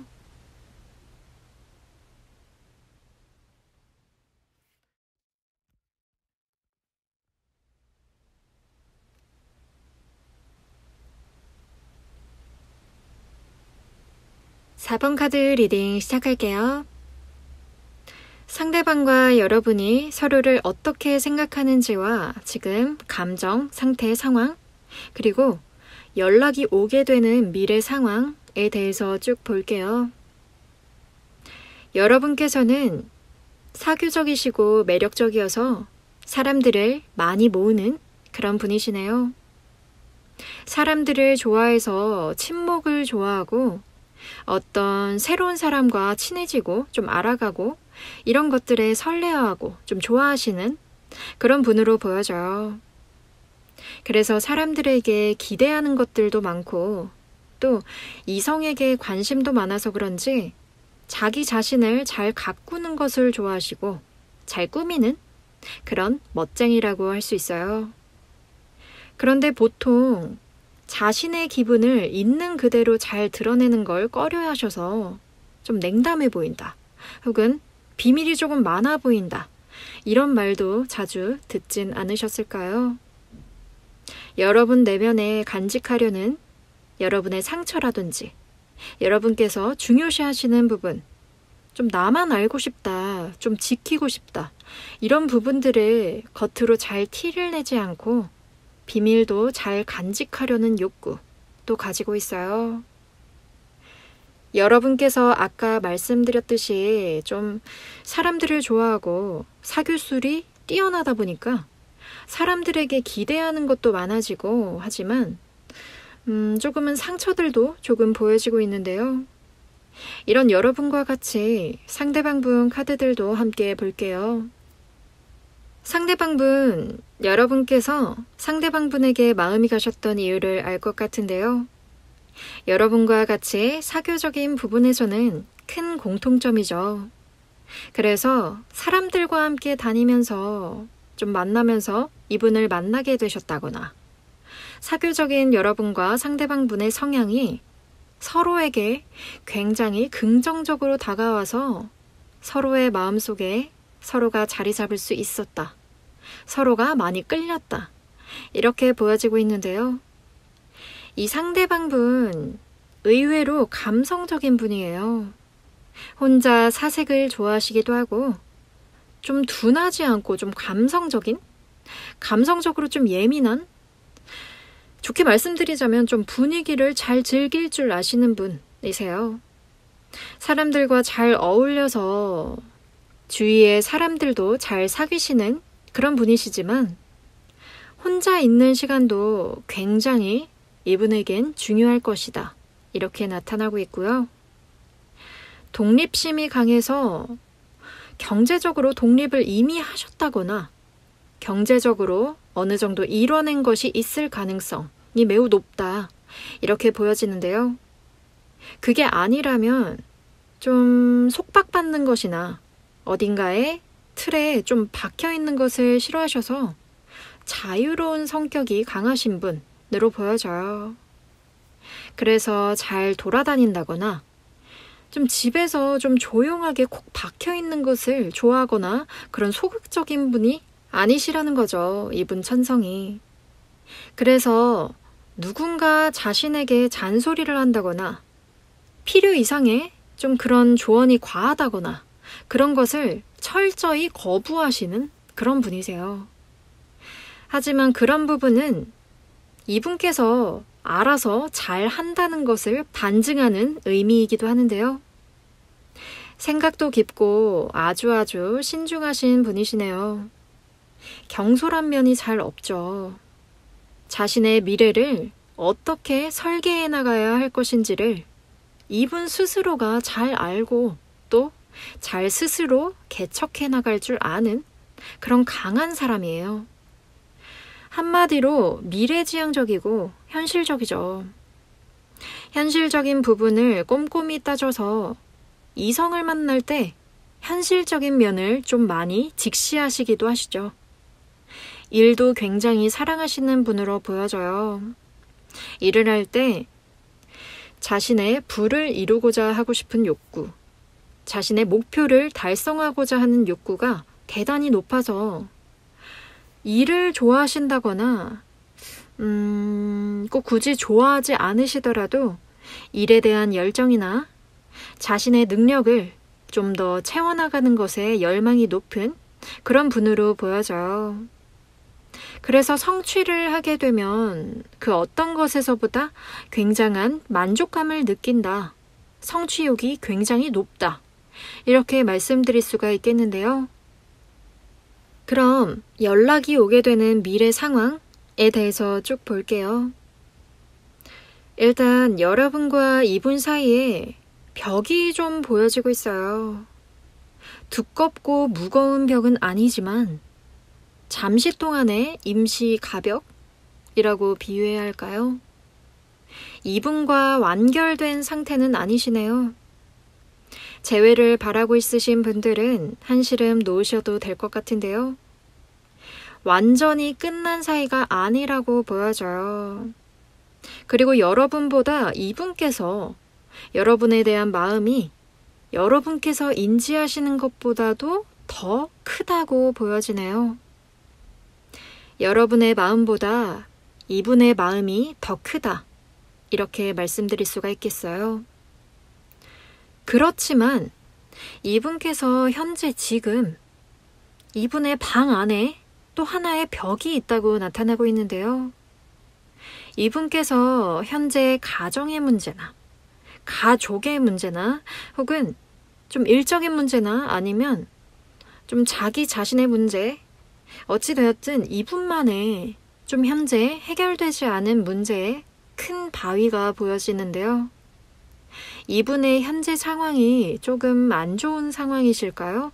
(4번) 카드 리딩 시작할게요. 상대방과 여러분이 서로를 어떻게 생각하는지와 지금 감정, 상태, 상황, 그리고 연락이 오게 되는 미래 상황에 대해서 쭉 볼게요. 여러분께서는 사교적이시고 매력적이어서 사람들을 많이 모으는 그런 분이시네요. 사람들을 좋아해서 친목을 좋아하고 어떤 새로운 사람과 친해지고 좀 알아가고 이런 것들에 설레어하고 좀 좋아하시는 그런 분으로 보여져요. 그래서 사람들에게 기대하는 것들도 많고 또 이성에게 관심도 많아서 그런지 자기 자신을 잘 가꾸는 것을 좋아하시고 잘 꾸미는 그런 멋쟁이라고 할 수 있어요. 그런데 보통 자신의 기분을 있는 그대로 잘 드러내는 걸 꺼려 하셔서 좀 냉담해 보인다. 혹은 비밀이 조금 많아 보인다. 이런 말도 자주 듣진 않으셨을까요? 여러분 내면에 간직하려는 여러분의 상처라든지 여러분께서 중요시 하시는 부분, 좀 나만 알고 싶다, 좀 지키고 싶다, 이런 부분들을 겉으로 잘 티를 내지 않고 비밀도 잘 간직하려는 욕구 또 가지고 있어요. 여러분께서 아까 말씀드렸듯이 좀 사람들을 좋아하고 사교술이 뛰어나다 보니까 사람들에게 기대하는 것도 많아지고 하지만 조금은 상처들도 조금 보여지고 있는데요. 이런 여러분과 같이 상대방분 카드들도 함께 볼게요. 상대방분, 여러분께서 상대방분에게 마음이 가셨던 이유를 알 것 같은데요. 여러분과 같이 사교적인 부분에서는 큰 공통점이죠. 그래서 사람들과 함께 다니면서 좀 만나면서 이분을 만나게 되셨다거나 사교적인 여러분과 상대방분의 성향이 서로에게 굉장히 긍정적으로 다가와서 서로의 마음속에 서로가 자리 잡을 수 있었다. 서로가 많이 끌렸다. 이렇게 보여지고 있는데요. 이 상대방분 의외로 감성적인 분이에요. 혼자 사색을 좋아하시기도 하고 좀 둔하지 않고 좀 감성적으로 좀 예민한, 좋게 말씀드리자면 좀 분위기를 잘 즐길 줄 아시는 분이세요. 사람들과 잘 어울려서 주위의 사람들도 잘 사귀시는 그런 분이시지만 혼자 있는 시간도 굉장히 이분에겐 중요할 것이다. 이렇게 나타나고 있고요. 독립심이 강해서 경제적으로 독립을 이미 하셨다거나 경제적으로 어느 정도 이뤄낸 것이 있을 가능성이 매우 높다. 이렇게 보여지는데요. 그게 아니라면 좀 속박받는 것이나 어딘가에 틀에 좀 박혀있는 것을 싫어하셔서 자유로운 성격이 강하신 분으로 보여져요. 그래서 잘 돌아다닌다거나 좀 집에서 좀 조용하게 콕 박혀있는 것을 좋아하거나 그런 소극적인 분이 아니시라는 거죠. 이분 천성이. 그래서 누군가 자신에게 잔소리를 한다거나 필요 이상의 좀 그런 조언이 과하다거나 그런 것을 철저히 거부하시는 그런 분이세요. 하지만 그런 부분은 이분께서 알아서 잘 한다는 것을 반증하는 의미이기도 하는데요. 생각도 깊고 아주 신중하신 분이시네요. 경솔한 면이 잘 없죠. 자신의 미래를 어떻게 설계해 나가야 할 것인지를 이분 스스로가 잘 알고 또 잘 스스로 개척해 나갈 줄 아는 그런 강한 사람이에요. 한마디로 미래지향적이고 현실적이죠. 현실적인 부분을 꼼꼼히 따져서 이성을 만날 때 현실적인 면을 좀 많이 직시하시기도 하시죠. 일도 굉장히 사랑하시는 분으로 보여져요. 일을 할 때 자신의 부를 이루고자 하고 싶은 욕구, 자신의 목표를 달성하고자 하는 욕구가 대단히 높아서 일을 좋아하신다거나 꼭 굳이 좋아하지 않으시더라도 일에 대한 열정이나 자신의 능력을 좀 더 채워나가는 것에 열망이 높은 그런 분으로 보여져요. 그래서 성취를 하게 되면 그 어떤 것에서보다 굉장한 만족감을 느낀다. 성취욕이 굉장히 높다. 이렇게 말씀드릴 수가 있겠는데요. 그럼 연락이 오게 되는 미래 상황에 대해서 쭉 볼게요. 일단 여러분과 이분 사이에 벽이 좀 보여지고 있어요. 두껍고 무거운 벽은 아니지만 잠시 동안의 임시 가벽이라고 비유해야 할까요? 이분과 완결된 상태는 아니시네요. 재회를 바라고 있으신 분들은 한시름 놓으셔도 될 것 같은데요. 완전히 끝난 사이가 아니라고 보여져요. 그리고 여러분보다 이분께서 여러분에 대한 마음이 여러분께서 인지하시는 것보다도 더 크다고 보여지네요. 여러분의 마음보다 이분의 마음이 더 크다. 이렇게 말씀드릴 수가 있겠어요. 그렇지만 이분께서 현재 지금 이분의 방 안에 또 하나의 벽이 있다고 나타나고 있는데요. 이분께서 현재 가정의 문제나 가족의 문제나 혹은 좀 일적인 문제나 아니면 좀 자기 자신의 문제, 어찌되었든 이분만의 좀 현재 해결되지 않은 문제에 큰 바위가 보여지는데요. 이분의 현재 상황이 조금 안 좋은 상황이실까요?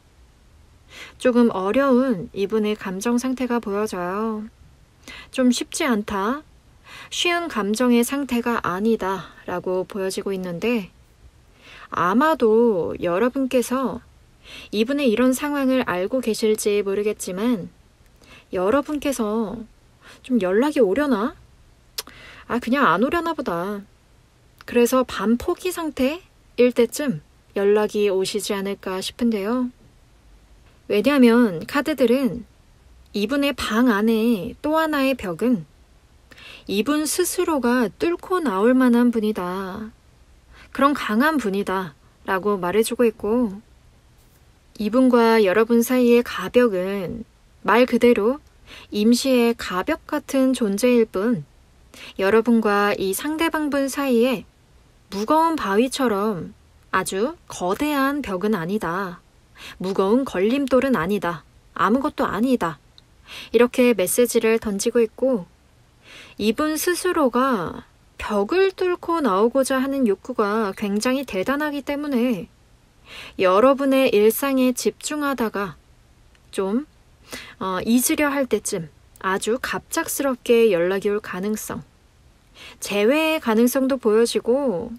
조금 어려운 이분의 감정 상태가 보여져요. 좀 쉽지 않다, 쉬운 감정의 상태가 아니다 라고 보여지고 있는데, 아마도 여러분께서 이분의 이런 상황을 알고 계실지 모르겠지만 여러분께서 좀 연락이 오려나? 그냥 안 오려나 보다. 그래서 반포기 상태일 때쯤 연락이 오시지 않을까 싶은데요. 왜냐하면 카드들은 이분의 방 안에 또 하나의 벽은 이분 스스로가 뚫고 나올 만한 분이다, 그런 강한 분이다 라고 말해주고 있고, 이분과 여러분 사이의 가벽은 말 그대로 임시의 가벽 같은 존재일 뿐, 여러분과 이 상대방분 사이에 무거운 바위처럼 아주 거대한 벽은 아니다, 무거운 걸림돌은 아니다, 아무것도 아니다, 이렇게 메시지를 던지고 있고, 이분 스스로가 벽을 뚫고 나오고자 하는 욕구가 굉장히 대단하기 때문에 여러분의 일상에 집중하다가 좀 잊으려 할 때쯤 아주 갑작스럽게 연락이 올 가능성, 재회의 가능성도 보여지고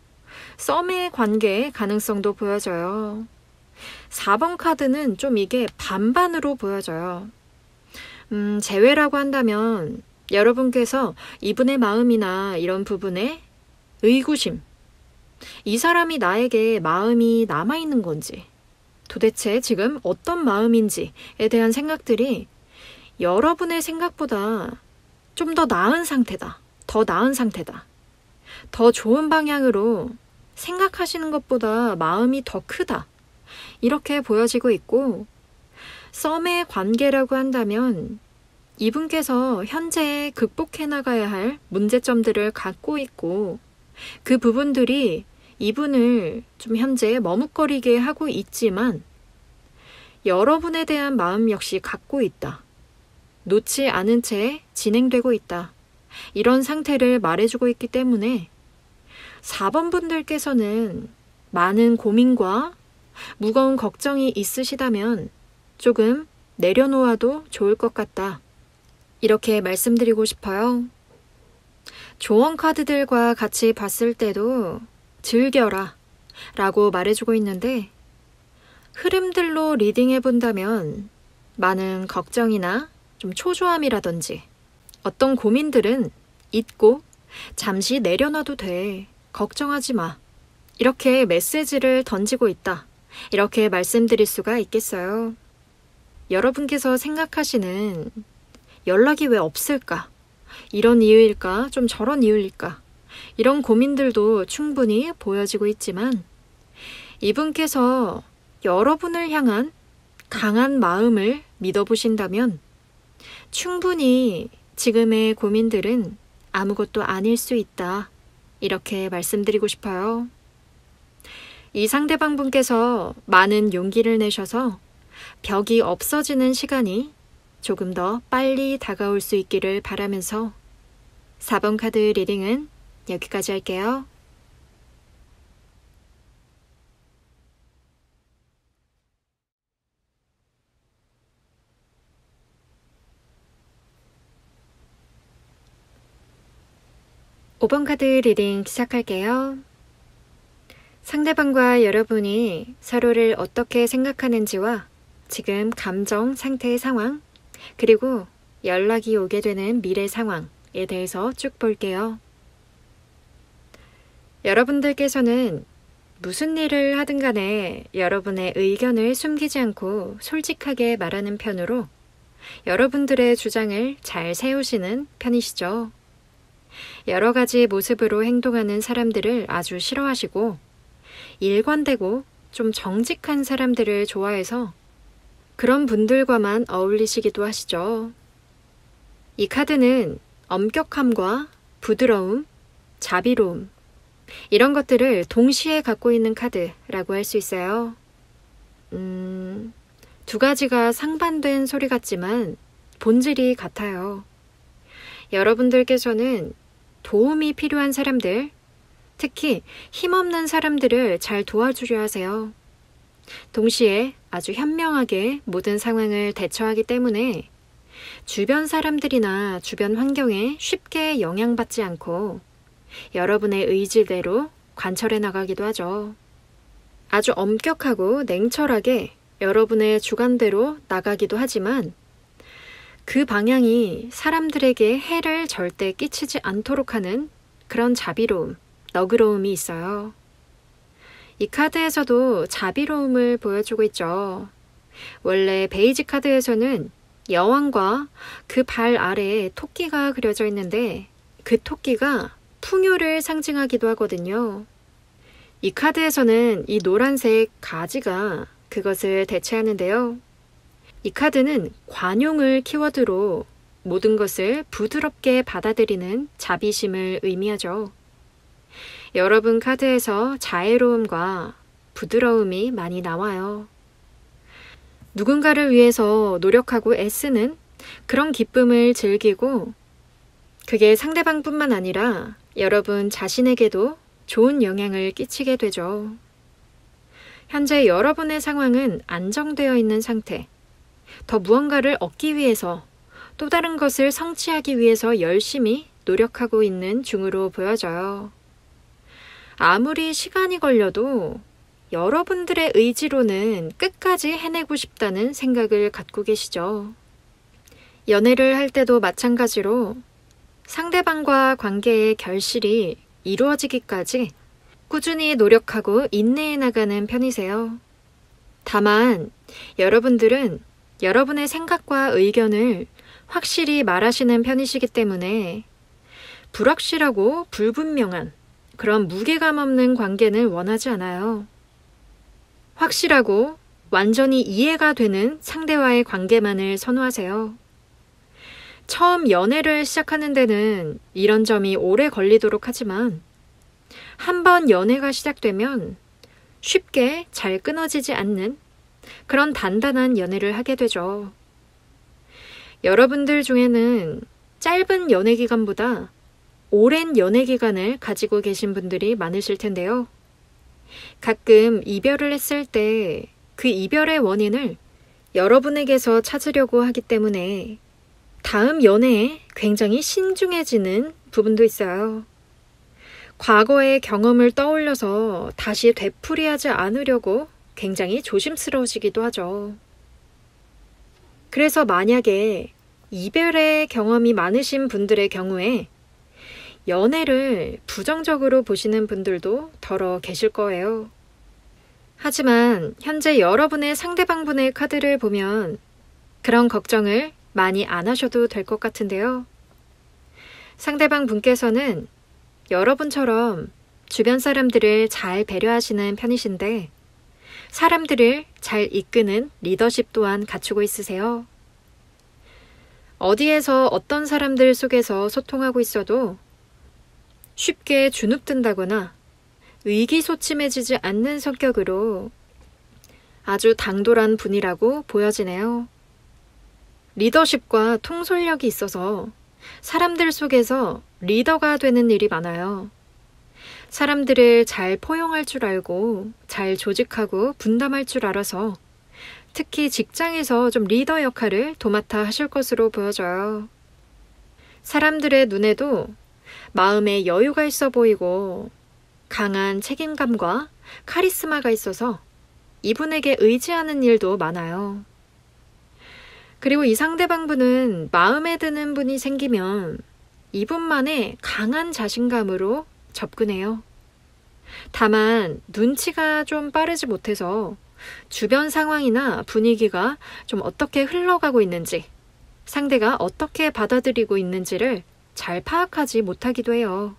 썸의 관계의 가능성도 보여져요. 4번 카드는 좀 이게 반반으로 보여져요. 재회라고 한다면 여러분께서 이분의 마음이나 이런 부분에 의구심, 이 사람이 나에게 마음이 남아있는 건지, 도대체 지금 어떤 마음인지에 대한 생각들이 여러분의 생각보다 좀 더 나은 상태다, 더 나은 상태다, 더 좋은 방향으로 생각하시는 것보다 마음이 더 크다, 이렇게 보여지고 있고, 썸의 관계라고 한다면 이분께서 현재 극복해 나가야 할 문제점들을 갖고 있고, 그 부분들이 이분을 좀 현재 머뭇거리게 하고 있지만 여러분에 대한 마음 역시 갖고 있다, 놓지 않은 채 진행되고 있다, 이런 상태를 말해주고 있기 때문에 4번 분들께서는 많은 고민과 무거운 걱정이 있으시다면 조금 내려놓아도 좋을 것 같다, 이렇게 말씀드리고 싶어요. 조언 카드들과 같이 봤을 때도 즐겨라 라고 말해주고 있는데, 흐름들로 리딩해 본다면 많은 걱정이나 좀 초조함이라든지 어떤 고민들은 잊고 잠시 내려놔도 돼, 걱정하지 마, 이렇게 메시지를 던지고 있다, 이렇게 말씀드릴 수가 있겠어요. 여러분께서 생각하시는 연락이 왜 없을까? 이런 이유일까? 좀 저런 이유일까? 이런 고민들도 충분히 보여지고 있지만 이분께서 여러분을 향한 강한 마음을 믿어보신다면 충분히 지금의 고민들은 아무것도 아닐 수 있다, 이렇게 말씀드리고 싶어요. 이 상대방 분께서 많은 용기를 내셔서 벽이 없어지는 시간이 조금 더 빨리 다가올 수 있기를 바라면서 4번 카드 리딩은 여기까지 할게요. (5번) 카드 리딩 시작할게요. 상대방과 여러분이 서로를 어떻게 생각하는지와 지금 감정 상태의 상황, 그리고 연락이 오게 되는 미래 상황에 대해서 쭉 볼게요. 여러분들께서는 무슨 일을 하든 간에 여러분의 의견을 숨기지 않고 솔직하게 말하는 편으로 여러분들의 주장을 잘 세우시는 편이시죠. 여러 가지 모습으로 행동하는 사람들을 아주 싫어하시고 일관되고 좀 정직한 사람들을 좋아해서 그런 분들과만 어울리시기도 하시죠. 이 카드는 엄격함과 부드러움, 자비로움, 이런 것들을 동시에 갖고 있는 카드라고 할 수 있어요. 두 가지가 상반된 소리 같지만 본질이 같아요. 여러분들께서는 도움이 필요한 사람들, 특히 힘없는 사람들을 잘 도와주려 하세요. 동시에 아주 현명하게 모든 상황을 대처하기 때문에 주변 사람들이나 주변 환경에 쉽게 영향받지 않고 여러분의 의지대로 관철해 나가기도 하죠. 아주 엄격하고 냉철하게 여러분의 주관대로 나가기도 하지만 그 방향이 사람들에게 해를 절대 끼치지 않도록 하는 그런 자비로움, 너그러움이 있어요. 이 카드에서도 자비로움을 보여주고 있죠. 원래 베이지 카드에서는 여왕과 그 발 아래에 토끼가 그려져 있는데 그 토끼가 풍요를 상징하기도 하거든요. 이 카드에서는 이 노란색 가지가 그것을 대체하는데요. 이 카드는 관용을 키워드로 모든 것을 부드럽게 받아들이는 자비심을 의미하죠. 여러분 카드에서 자애로움과 부드러움이 많이 나와요. 누군가를 위해서 노력하고 애쓰는 그런 기쁨을 즐기고 그게 상대방뿐만 아니라 여러분 자신에게도 좋은 영향을 끼치게 되죠. 현재 여러분의 상황은 안정되어 있는 상태, 더 무언가를 얻기 위해서 또 다른 것을 성취하기 위해서 열심히 노력하고 있는 중으로 보여져요. 아무리 시간이 걸려도 여러분들의 의지로는 끝까지 해내고 싶다는 생각을 갖고 계시죠. 연애를 할 때도 마찬가지로 상대방과 관계의 결실이 이루어지기까지 꾸준히 노력하고 인내해 나가는 편이세요. 다만 여러분들은 여러분의 생각과 의견을 확실히 말하시는 편이시기 때문에 불확실하고 불분명한 그런 무게감 없는 관계는 원하지 않아요. 확실하고 완전히 이해가 되는 상대와의 관계만을 선호하세요. 처음 연애를 시작하는 데는 이런 점이 오래 걸리도록 하지만 한번 연애가 시작되면 쉽게 잘 끊어지지 않는 그런 단단한 연애를 하게 되죠. 여러분들 중에는 짧은 연애 기간보다 오랜 연애 기간을 가지고 계신 분들이 많으실 텐데요. 가끔 이별을 했을 때 그 이별의 원인을 여러분에게서 찾으려고 하기 때문에 다음 연애에 굉장히 신중해지는 부분도 있어요. 과거의 경험을 떠올려서 다시 되풀이하지 않으려고 굉장히 조심스러우시기도 하죠. 그래서 만약에 이별의 경험이 많으신 분들의 경우에 연애를 부정적으로 보시는 분들도 더러 계실 거예요. 하지만 현재 여러분의 상대방분의 카드를 보면 그런 걱정을 많이 안 하셔도 될 것 같은데요. 상대방 분께서는 여러분처럼 주변 사람들을 잘 배려하시는 편이신데 사람들을 잘 이끄는 리더십 또한 갖추고 있으세요. 어디에서 어떤 사람들 속에서 소통하고 있어도 쉽게 주눅든다거나 의기소침해지지 않는 성격으로 아주 당돌한 분이라고 보여지네요. 리더십과 통솔력이 있어서 사람들 속에서 리더가 되는 일이 많아요. 사람들을 잘 포용할 줄 알고 잘 조직하고 분담할 줄 알아서 특히 직장에서 좀 리더 역할을 도맡아 하실 것으로 보여져요. 사람들의 눈에도 마음에 여유가 있어 보이고 강한 책임감과 카리스마가 있어서 이분에게 의지하는 일도 많아요. 그리고 이 상대방분은 마음에 드는 분이 생기면 이분만의 강한 자신감으로 접근해요. 다만 눈치가 좀 빠르지 못해서 주변 상황이나 분위기가 좀 어떻게 흘러가고 있는지, 상대가 어떻게 받아들이고 있는지를 잘 파악하지 못하기도 해요.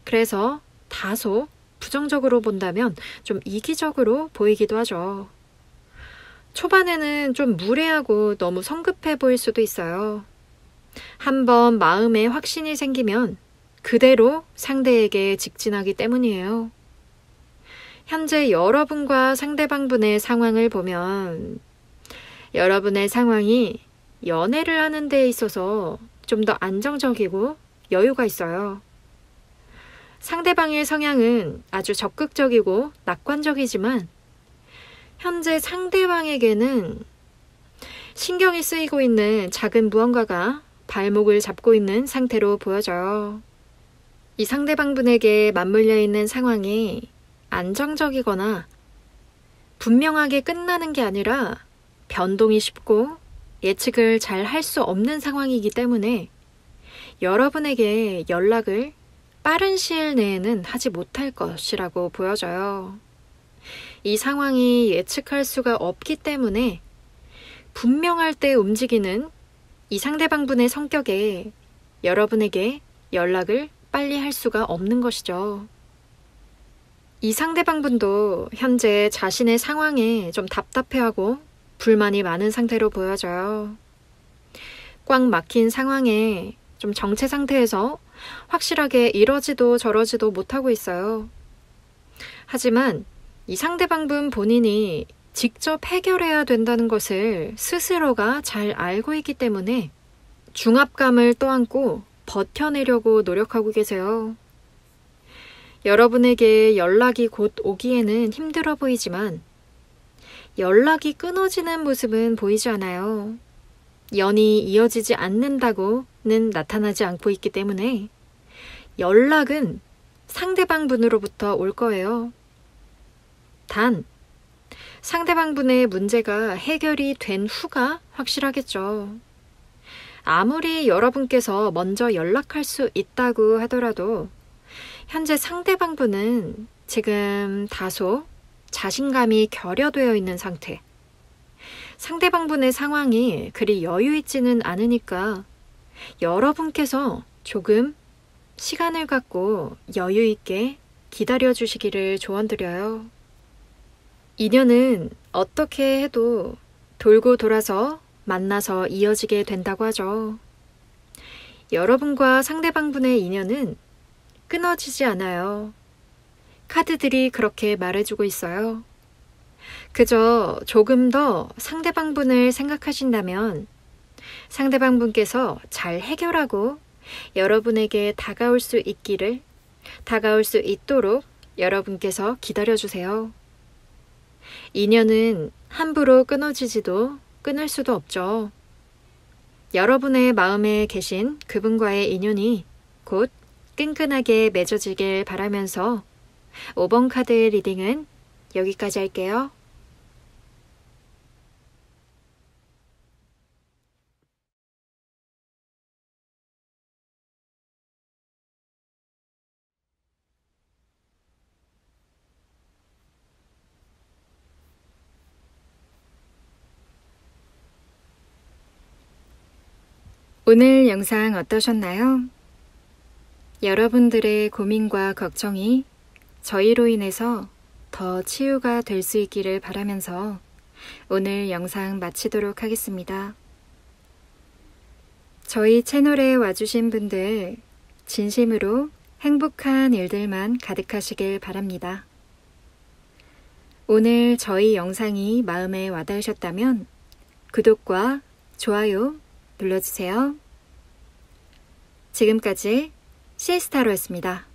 그래서 다소 부정적으로 본다면 좀 이기적으로 보이기도 하죠. 초반에는 좀 무례하고 너무 성급해 보일 수도 있어요. 한번 마음에 확신이 생기면 그대로 상대에게 직진하기 때문이에요. 현재 여러분과 상대방분의 상황을 보면 여러분의 상황이 연애를 하는 데 있어서 좀 더 안정적이고 여유가 있어요. 상대방의 성향은 아주 적극적이고 낙관적이지만 현재 상대방에게는 신경이 쓰이고 있는 작은 무언가가 발목을 잡고 있는 상태로 보여져요. 이 상대방분에게 맞물려 있는 상황이 안정적이거나 분명하게 끝나는 게 아니라 변동이 쉽고 예측을 잘 할 수 없는 상황이기 때문에 여러분에게 연락을 빠른 시일 내에는 하지 못할 것이라고 보여져요. 이 상황이 예측할 수가 없기 때문에 분명할 때 움직이는 이 상대방분의 성격에 여러분에게 연락을 빨리 할 수가 없는 것이죠. 이 상대방분도 현재 자신의 상황에 좀 답답해하고 불만이 많은 상태로 보여져요. 꽉 막힌 상황에 좀 정체 상태에서 확실하게 이러지도 저러지도 못하고 있어요. 하지만 이 상대방분 본인이 직접 해결해야 된다는 것을 스스로가 잘 알고 있기 때문에 중압감을 떠안고 버텨내려고 노력하고 계세요. 여러분에게 연락이 곧 오기에는 힘들어 보이지만 연락이 끊어지는 모습은 보이지 않아요. 연이 이어지지 않는다고는 나타나지 않고 있기 때문에 연락은 상대방분으로부터 올 거예요. 단, 상대방분의 문제가 해결이 된 후가 확실하겠죠. 아무리 여러분께서 먼저 연락할 수 있다고 하더라도 현재 상대방분은 지금 다소 자신감이 결여되어 있는 상태. 상대방분의 상황이 그리 여유 있지는 않으니까 여러분께서 조금 시간을 갖고 여유 있게 기다려 주시기를 조언드려요. 인연은 어떻게 해도 돌고 돌아서 만나서 이어지게 된다고 하죠. 여러분과 상대방분의 인연은 끊어지지 않아요. 카드들이 그렇게 말해주고 있어요. 그저 조금 더 상대방분을 생각하신다면 상대방분께서 잘 해결하고 여러분에게 다가올 수 있도록 여러분께서 기다려주세요. 인연은 함부로 끊어지지도 끊을 수도 없죠. 여러분의 마음에 계신 그분과의 인연이 곧 끈끈하게 맺어지길 바라면서 5번 카드 리딩은 여기까지 할게요. 오늘 영상 어떠셨나요? 여러분들의 고민과 걱정이 저희로 인해서 더 치유가 될 수 있기를 바라면서 오늘 영상 마치도록 하겠습니다. 저희 채널에 와주신 분들 진심으로 행복한 일들만 가득하시길 바랍니다. 오늘 저희 영상이 마음에 와닿으셨다면 구독과 좋아요 눌러주세요. 지금까지 시스타로였습니다.